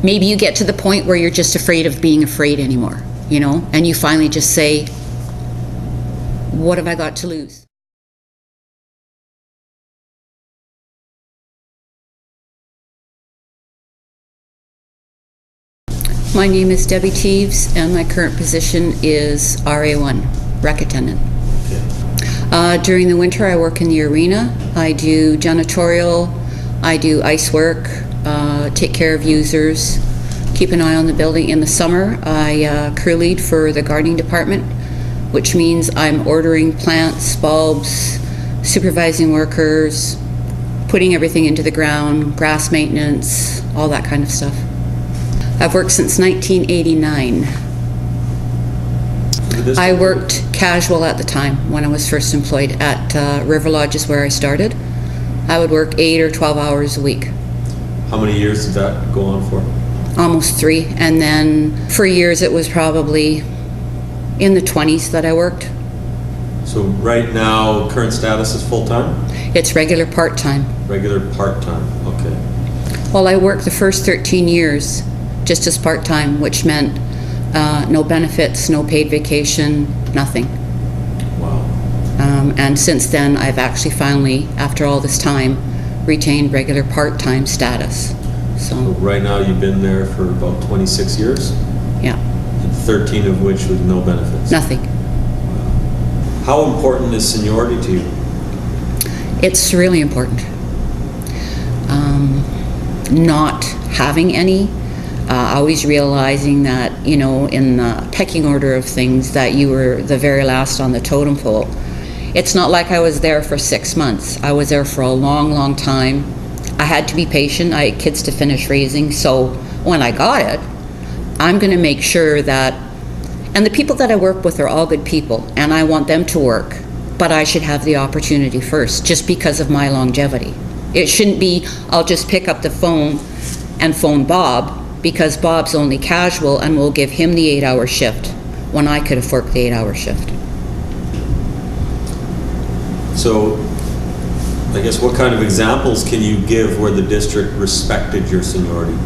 maybe you get to the point where you're just afraid of being afraid anymore, you know, and you finally just say, what have I got to lose? My name is Debbie Teves, and my current position is RA1, rec attendant. During the winter, I work in the arena. I do janitorial, I do ice work, take care of users, keep an eye on the building. In the summer, I crew lead for the gardening department, which means I'm ordering plants, bulbs, supervising workers, putting everything into the ground, grass maintenance, all that kind of stuff. I've worked since 1989. I worked casual at the time when I was first employed at River Lodge is where I started. I would work 8 or 12 hours a week. How many years did that go on for? Almost 3, and then for years it was probably in the 20s that I worked. So right now, current status is full-time? It's regular part-time. Regular part-time, okay. Well, I worked the first 13 years just as part-time, which meant no benefits, no paid vacation, nothing. Wow. And since then, I've actually finally, after all this time, retained regular part-time status. So right now, you've been there for about 26 years? Yeah. And 13 of which with no benefits? Nothing. Wow. How important is seniority to you? It's really important. Not having any, always realizing that, you know, in the pecking order of things, that you were the very last on the totem pole. It's not like I was there for 6 months. I was there for a long, long time. I had to be patient. I had kids to finish raising, so when I got it, I'm going to make sure that, and the people that I work with are all good people, and I want them to work, but I should have the opportunity first, just because of my longevity. It shouldn't be, I'll just pick up the phone and phone Bob, because Bob's only casual and we'll give him the 8-hour shift when I could have worked the 8-hour shift. So, I guess what kind of examples can you give where the district respected your seniority?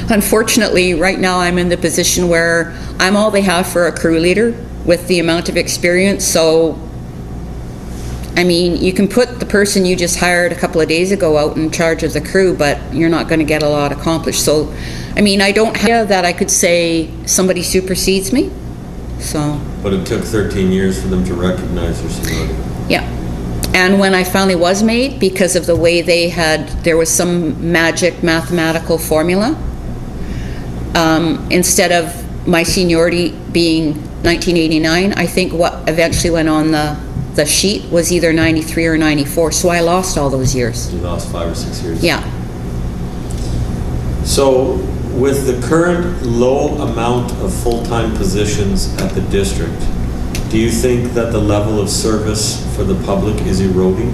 Unfortunately, right now I'm in the position where I'm all they have for a crew leader with the amount of experience, so I mean, you can put the person you just hired a couple of days ago out in charge of the crew, but you're not going to get a lot accomplished. So, I mean, I don't have that I could say somebody supersedes me. So. But it took 13 years for them to recognize your seniority. Yeah. And when I finally was made, because of the way there was some magic mathematical formula, instead of my seniority being 1989, I think what eventually went on the sheet was either 93 or 94, so I lost all those years. You lost 5 or 6 years. Yeah. So, with the current low amount of full-time positions at the district, do you think that the level of service for the public is eroding?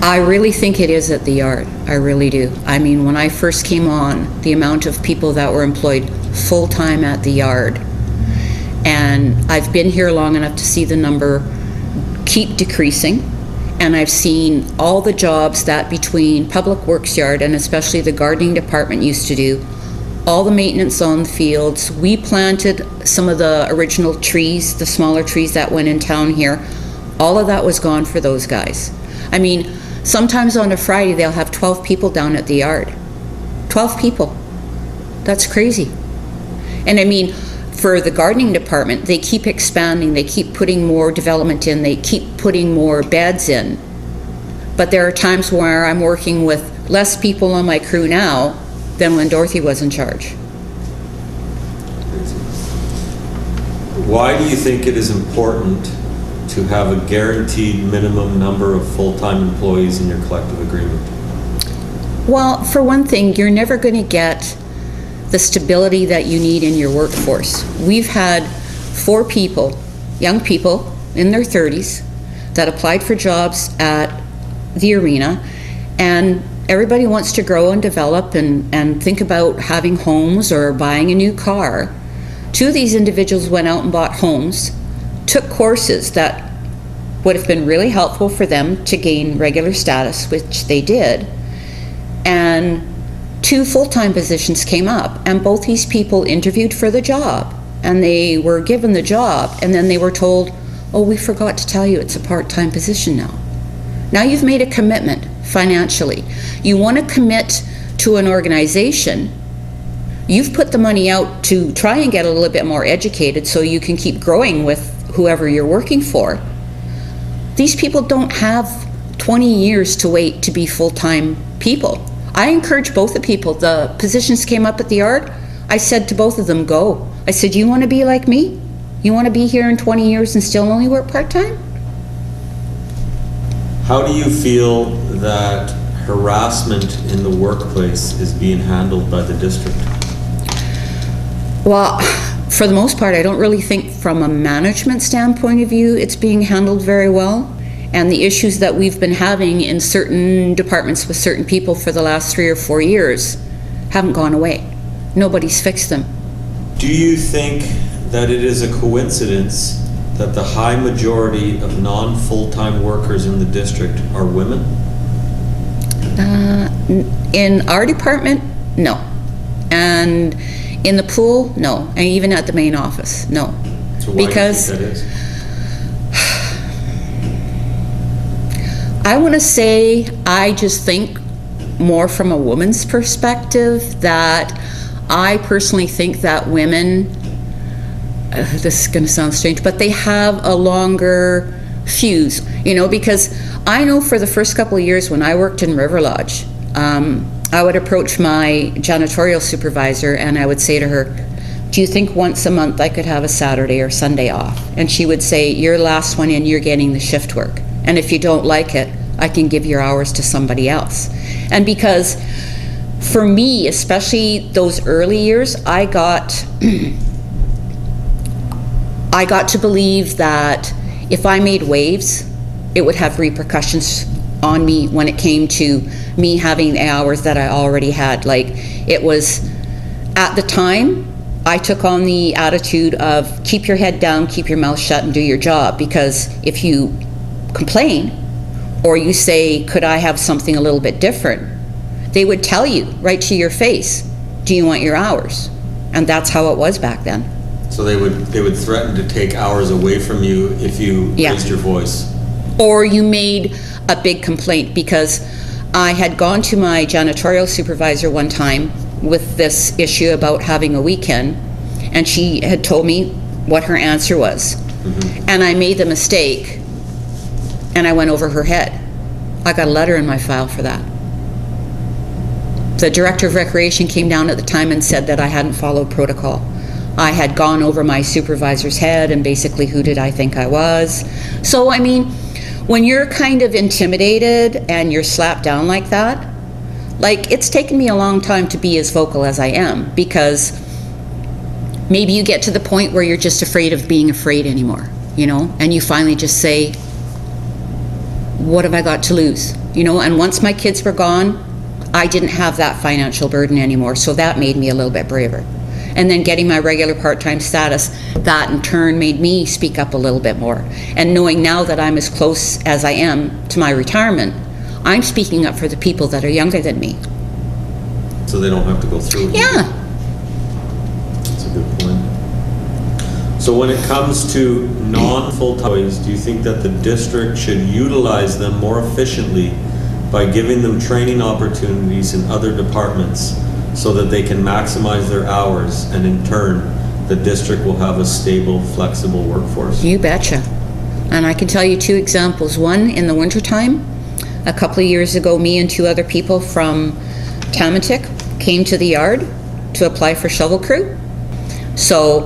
I really think it is at the yard. I really do. I mean, when I first came on, the amount of people that were employed full-time at the yard, and I've been here long enough to see the number keep decreasing, and I've seen all the jobs that between Public Works Yard and especially the gardening department used to do, all the maintenance on the fields. We planted some of the original trees, the smaller trees that went in town here. All of that was gone for those guys. I mean, sometimes on a Friday they'll have 12 people down at the yard. 12 people. That's crazy. And I mean, for the gardening department, they keep expanding, they keep putting more development in, they keep putting more beds in. But there are times where I'm working with less people on my crew now than when Dorothy was in charge. Why do you think it is important to have a guaranteed minimum number of full-time employees in your collective agreement? Well, for one thing, you're never going to get the stability that you need in your workforce. We've had 4 people, young people in their 30s, that applied for jobs at the arena, and everybody wants to grow and develop and think about having homes or buying a new car. 2 of these individuals went out and bought homes, took courses that would have been really helpful for them to gain regular status, which they did, and 2 full-time positions came up, and both these people interviewed for the job, and they were given the job, and then they were told, oh, we forgot to tell you it's a part-time position now. Now you've made a commitment financially. You want to commit to an organization. You've put the money out to try and get a little bit more educated so you can keep growing with whoever you're working for. These people don't have 20 years to wait to be full-time people. I encourage both the people. The positions came up at the yard. I said to both of them, go. I said, you want to be like me? You want to be here in 20 years and still only work part-time? How do you feel that harassment in the workplace is being handled by the district? Well, for the most part, I don't really think from a management standpoint of view it's being handled very well. And the issues that we've been having in certain departments with certain people for the last 3 or 4 years haven't gone away. Nobody's fixed them. Do you think that it is a coincidence that the high majority of non-full-time workers in the district are women? In our department, no. And in the pool, no. And even at the main office, no. So why because do you think that is? I want to say, I just think more from a woman's perspective, that I personally think that women, this is going to sound strange, but they have a longer fuse, you know, because I know for the first couple of years when I worked in River Lodge, I would approach my janitorial supervisor and I would say to her, do you think once a month I could have a Saturday or Sunday off? And she would say, you're the last one in, you're getting the shift work. And if you don't like it, I can give your hours to somebody else. And because for me, especially those early years, I got to believe that if I made waves, it would have repercussions on me when it came to me having the hours that I already had. Like, it was, at the time, I took on the attitude of keep your head down, keep your mouth shut, and do your job. Because if you complain, or you say, could I have something a little bit different, they would tell you right to your face, do you want your hours? And that's how it was back then. So they would threaten to take hours away from you if you raised your voice? Or you made a big complaint, because I had gone to my janitorial supervisor one time with this issue about having a weekend, and she had told me what her answer was. Mm-hmm. And I made the mistake, and I went over her head. I got a letter in my file for that. The director of recreation came down at the time and said that I hadn't followed protocol. I had gone over my supervisor's head, and basically, who did I think I was? So, I mean, when you're kind of intimidated and you're slapped down like that, like, it's taken me a long time to be as vocal as I am, because maybe you get to the point where you're just afraid of being afraid anymore, you know, and you finally just say, what have I got to lose? You know, and once my kids were gone, I didn't have that financial burden anymore, so that made me a little bit braver. And then getting my regular part-time status, that in turn made me speak up a little bit more. And knowing now that I'm as close as I am to my retirement, I'm speaking up for the people that are younger than me. So they don't have to go through it? Yeah. That's a good point. So when it comes to non-full-time employees, do you think that the district should utilize them more efficiently by giving them training opportunities in other departments so that they can maximize their hours, and in turn, the district will have a stable, flexible workforce? You betcha. And I can tell you 2 examples. One, in the wintertime, a couple of years ago, me and 2 other people from Tamatik came to the yard to apply for shovel crew. So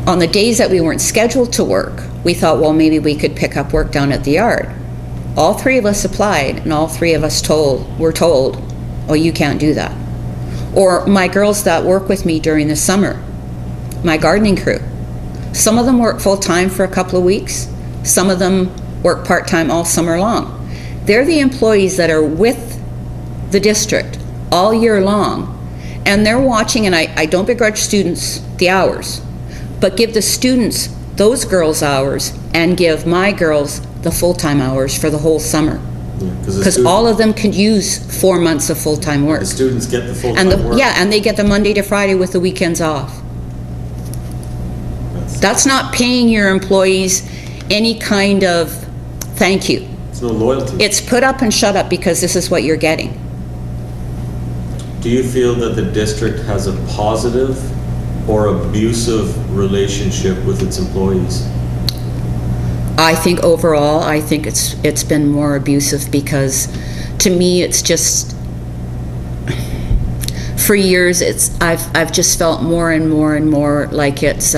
on the days that we weren't scheduled to work, we thought, well, maybe we could pick up work down at the yard. All 3 of us applied, and all 3 of us were told, oh, you can't do that. Or my girls that work with me during the summer, my gardening crew, some of them work full-time for a couple of weeks, some of them work part-time all summer long. They're the employees that are with the district all year long, and they're watching, and I don't begrudge students the hours, but give the students those girls' hours and give my girls the full-time hours for the whole summer. Because all of them could use 4 months of full-time work. The students get the And full-time work. yeah, and they get the Monday to Friday with the weekends off. That's not paying your employees any kind of thank you. It's no loyalty. It's put up and shut up because this is what you're getting. Do you feel that the district has a positive or abusive relationship with its employees? I think overall, I think it's been more abusive because to me it's just, for years I've just felt more and more like it's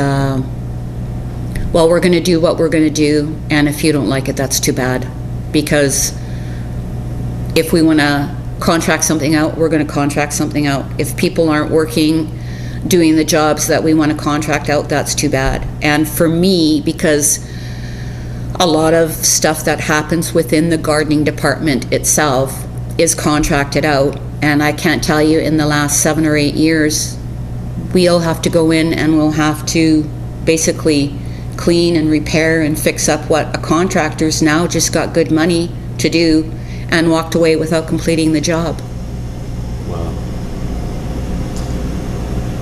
well, we're going to do what we're going to do, and if you don't like it, that's too bad. Because if we want to contract something out, we're going to contract something out. If people aren't working, doing the jobs that we want to contract out, that's too bad. And for me, because a lot of stuff that happens within the gardening department itself is contracted out, and I can't tell you, in the last 7 or 8 years, we'll have to go in and we'll have to basically clean and repair and fix up what a contractor's now just got good money to do and walked away without completing the job. Wow.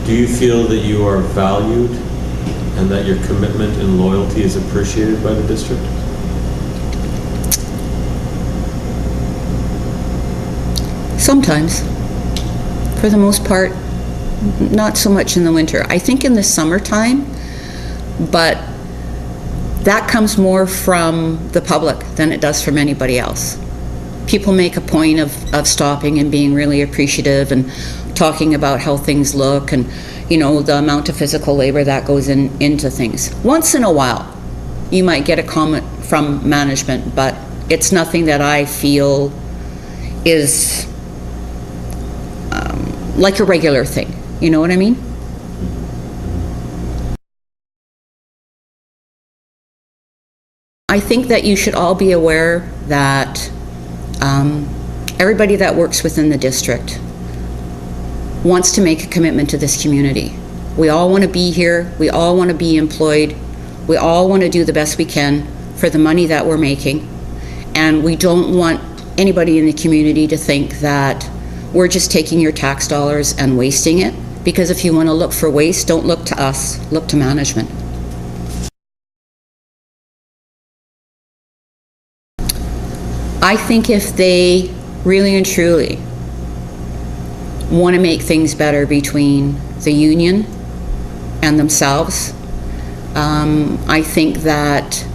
Do you feel that you are valued and that your commitment and loyalty is appreciated by the district? Sometimes. For the most part, not so much in the winter. I think in the summertime, but that comes more from the public than it does from anybody else. People make a point of stopping and being really appreciative and talking about how things look and, you know, the amount of physical labor that goes into things. Once in a while, you might get a comment from management, but it's nothing that I feel is like a regular thing. You know what I mean? I think that you should all be aware that everybody that works within the district wants to make a commitment to this community. We all want to be here. We all want to be employed. We all want to do the best we can for the money that we're making. And we don't want anybody in the community to think that we're just taking your tax dollars and wasting it. Because if you want to look for waste, don't look to us, look to management. I think if they really and truly want to make things better between the union and themselves, I think that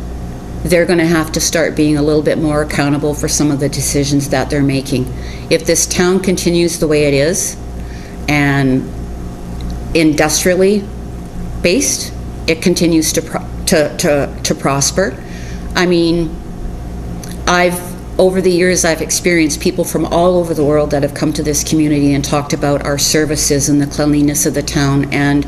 they're going to have to start being a little bit more accountable for some of the decisions that they're making. If this town continues the way it is and industrially based, it continues to prosper. I mean, over the years, I've experienced people from all over the world that have come to this community and talked about our services and the cleanliness of the town. And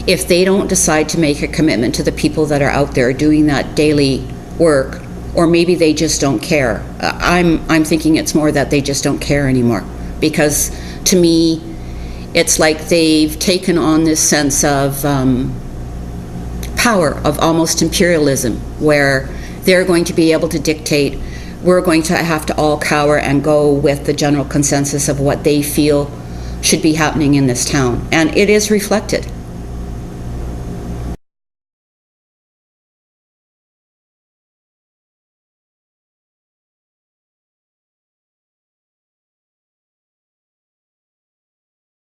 if they don't decide to make a commitment to the people that are out there doing that daily work, or maybe they just don't care. I'm thinking it's more that they just don't care anymore. Because to me, it's like they've taken on this sense of power, of almost imperialism, where they're going to be able to dictate. We're going to have to all cower and go with the general consensus of what they feel should be happening in this town. And it is reflected.